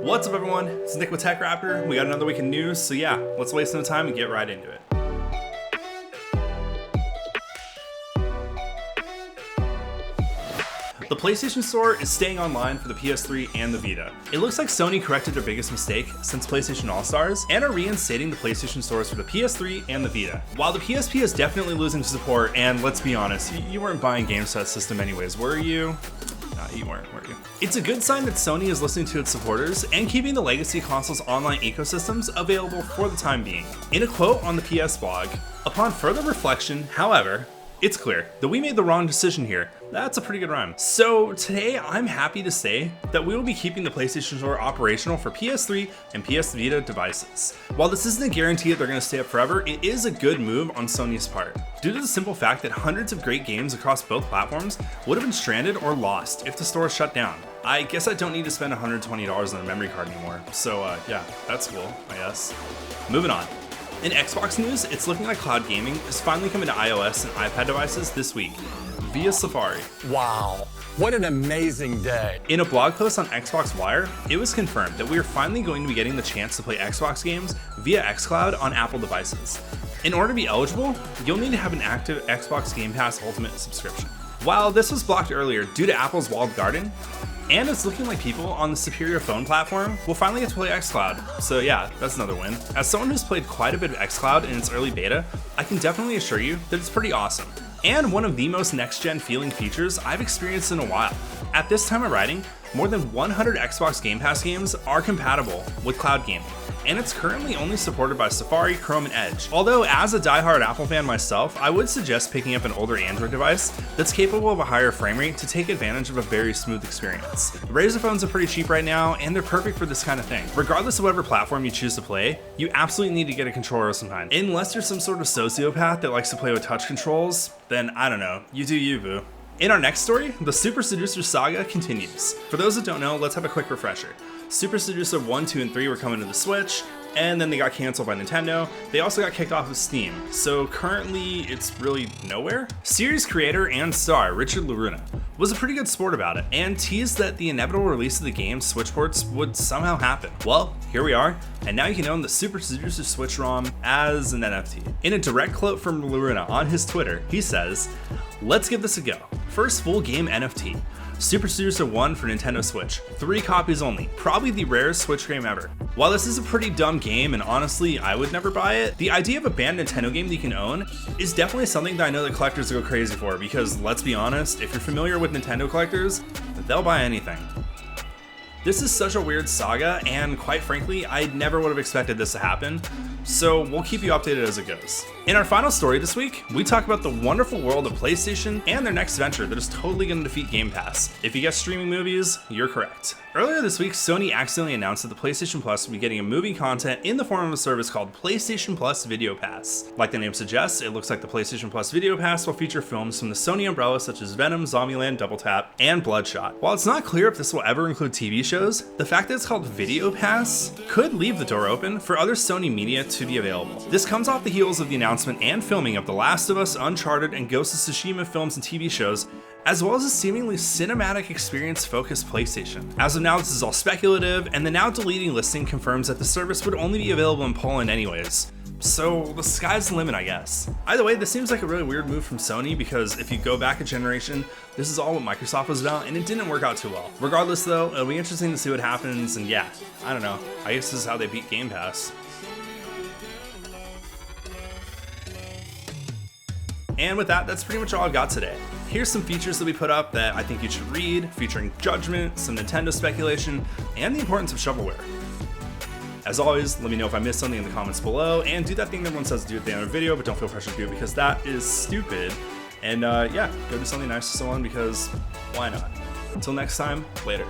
What's up everyone, it's Nick with TechRaptor. We got another week in news, so yeah, let's waste no time and get right into it. The PlayStation Store is staying online for the PS3 and the Vita. It looks like Sony corrected their biggest mistake since PlayStation All-Stars and are reinstating the PlayStation Stores for the PS3 and the Vita. While the PSP is definitely losing support, and let's be honest, you weren't buying games for that system anyways, were you? No, you weren't, were you? It's a good sign that Sony is listening to its supporters and keeping the legacy consoles' online ecosystems available for the time being. In a quote on the PS blog, upon further reflection, however, it's clear that we made the wrong decision here. That's a pretty good rhyme. So today, I'm happy to say that we will be keeping the PlayStation Store operational for PS3 and PS Vita devices. While this isn't a guarantee that they're going to stay up forever, it is a good move on Sony's part, due to the simple fact that hundreds of great games across both platforms would have been stranded or lost if the store shut down. I guess I don't need to spend $120 on a memory card anymore. So yeah, that's cool, I guess. Moving on. In Xbox news, it's looking like cloud gaming is finally coming to iOS and iPad devices this week via Safari. Wow, what an amazing day. In a blog post on Xbox Wire, it was confirmed that we are finally going to be getting the chance to play Xbox games via Xcloud on Apple devices. In order to be eligible, you'll need to have an active Xbox Game Pass Ultimate subscription. While this was blocked earlier due to Apple's walled garden, and it's looking like people on the superior phone platform will finally get to play Xcloud. So yeah, that's another win. As someone who's played quite a bit of Xcloud in its early beta, I can definitely assure you that it's pretty awesome. And one of the most next-gen feeling features I've experienced in a while. At this time of writing, more than 100 Xbox Game Pass games are compatible with cloud gaming, and it's currently only supported by Safari, Chrome, and Edge. Although as a diehard Apple fan myself, I would suggest picking up an older Android device that's capable of a higher frame rate to take advantage of a very smooth experience. Razer phones are pretty cheap right now, and they're perfect for this kind of thing. Regardless of whatever platform you choose to play, you absolutely need to get a controller of some kind. Unless you're some sort of sociopath that likes to play with touch controls, then I don't know, you do you, boo. In our next story, the Super Seducer saga continues. For those that don't know, let's have a quick refresher. Super Seducer 1, 2, and 3 were coming to the Switch, and then they got canceled by Nintendo. They also got kicked off of Steam, so currently it's really nowhere. Series creator and star Richard Loruna was a pretty good sport about it, and teased that the inevitable release of the game's Switch ports would somehow happen. Well, here we are, and now you can own the Super Seducer Switch ROM as an NFT. In a direct quote from Loruna on his Twitter, he says, "Let's give this a go. First full game NFT. Super Seducer 1 for Nintendo Switch. 3 copies only. Probably the rarest Switch game ever. While this is a pretty dumb game, and honestly, I would never buy it, the idea of a banned Nintendo game that you can own is definitely something that I know that collectors go crazy for, because let's be honest, if you're familiar with Nintendo collectors, they'll buy anything." This is such a weird saga, and quite frankly, I never would have expected this to happen, so we'll keep you updated as it goes. In our final story this week, we talk about the wonderful world of PlayStation and their next venture that is totally going to defeat Game Pass. If you guess streaming movies, you're correct. Earlier this week, Sony accidentally announced that the PlayStation Plus would be getting a movie content in the form of a service called PlayStation Plus Video Pass. Like the name suggests, it looks like the PlayStation Plus Video Pass will feature films from the Sony umbrella such as Venom, Zombieland, Double Tap, and Bloodshot. While it's not clear if this will ever include TV shows, the fact that it's called Video Pass could leave the door open for other Sony media to be available. This comes off the heels of the announcement and filming of The Last of Us, Uncharted, and Ghost of Tsushima films and TV shows, as well as a seemingly cinematic experience-focused PlayStation. As of now, this is all speculative, and the now deleting listing confirms that the service would only be available in Poland anyways. So the sky's the limit, I guess. Either way, this seems like a really weird move from Sony, because if you go back a generation, this is all what Microsoft was about, and it didn't work out too well. Regardless though, it'll be interesting to see what happens, and yeah, I don't know, I guess this is how they beat Game Pass. And with that, that's pretty much all I've got today. Here's some features that we put up that I think you should read, featuring Judgment, some Nintendo speculation, and the importance of shovelware. As always, let me know if I missed something in the comments below, and do that thing that everyone says to do at the end of the video, but don't feel pressured to do it because that is stupid. And yeah, go do something nice to someone because why not? Until next time, later.